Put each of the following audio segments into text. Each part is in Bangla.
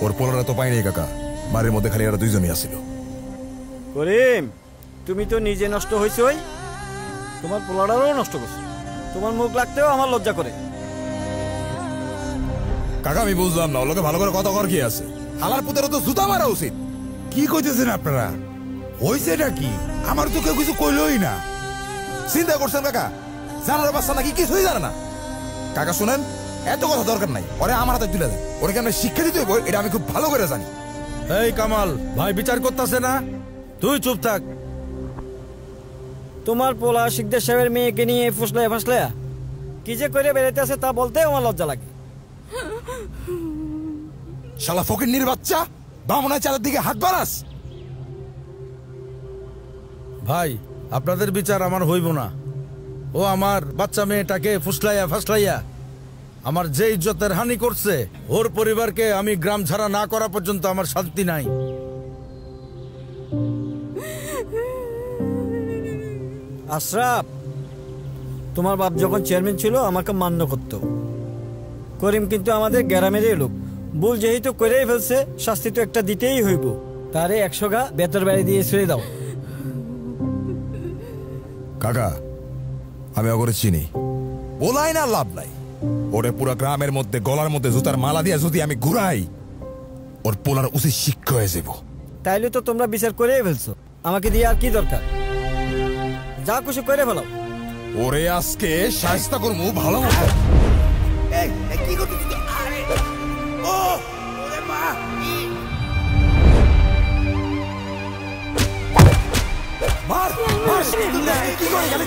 ওর পোলারা তো পাইনি কাকা, বাড়ির মধ্যে খালি এরা দুইজনই আসছিল। করিম, তুমি তো নিজে নষ্ট হয়েছো, তোমার পোলারাও নষ্ট করছো। তোমার মুখ লাগতেও আমার লজ্জা করে। কাকা আমি বুঝলাম না, ওলোকে ভালো করে কথা কর কি আছে? হালার পুতেরও তো জুতা মারা উচিত। কি কইতেছেন আপনারা? হইছে এটা কি? আমার তো কেউ কিছু কইলই না। চিন্তা করছেন কাকা, জানার বাচ্চা নাকি কিছুই জানে না। কাকা শুনেন, এত কথা দরকার নাই, ওরে আমার হাতে তুলে দেন। ওরে কেন শিক্ষা দিতে হইব এটা আমি খুব ভালো করে জানি। এই কামাল ভাই বিচার করতেছে না, তুই চুপ থাক। তোমার পোলা শিকদার সাহেবের মেয়েকে নিয়ে ফুসলায়া ফাসলায়া কি যে করে বেড়াইতে আছে তা বলতে আমার লজ্জা লাগে। শালা ফকিন্নির বাচ্চা, বামুনের চালের দিকে হাত বাড়াস। ভাই আপনাদের বিচার আমার হইব না। ও আমার বাচ্চা মেয়েটাকে ফুসলাইয়া ফাসলাইয়া আমার যে ইজ্জতের হানি করছে, ওর পরিবারকে আমি গ্রাম ছাড়া না করা পর্যন্ত আমার শান্তি নাই। আশরাফ, তোমার বাপ যখন চেয়ারম্যান ছিল আমাকে মান্য করত। করিম কিন্তু আমাদের গ্রামেরই লোক, ভুল যেহেতু করেই ফেলছে শাস্তি তো একটা দিতেই হইব। তারে 100 গা বেতর বাড়ি দিয়ে ছেড়ে দাও। কাকা আমি অগরে চিনি, বলাই না লাভ নাই। ওরে পুরো গ্রামের মধ্যে গলার মধ্যে জুতার মালা দিয়ে যদি আমি ঘুরাই, ওর পোলার উচিত শিক্ষা হয়ে যাব। তাইলে তো তোমরা বিচার করেই ফেলছো, আমাকে দিয়ে আর কি দরকার? যা খুশি করে ফেলাও। ওরে আজকে শায়েস্তা করমু ভালো মতো। কি করতেছিস? আরে ও ওরে মা, মার মার, কি করে গেলে?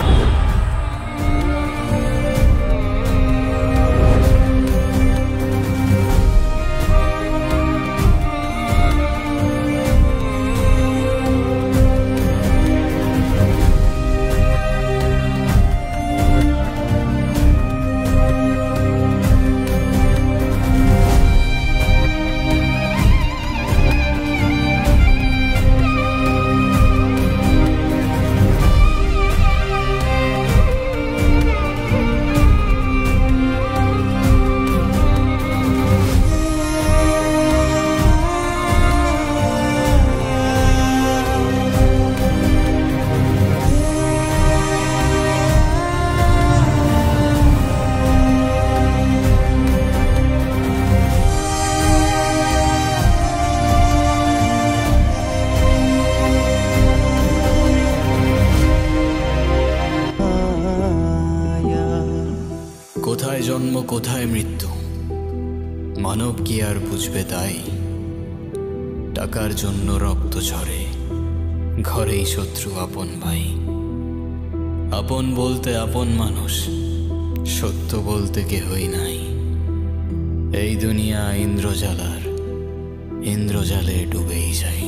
কোথায় জন্ম কোথায় মৃত্যু, মানব কি আর বুঝবে তাই? টাকার জন্য রক্ত ঝরে, ঘরেই শত্রু আপন ভাই। আপন বলতে আপন মানুষ, সত্য বলতে কেহই নাই। এই দুনিয়া ইন্দ্রজালার, ইন্দ্রজালে ডুবেই যায়।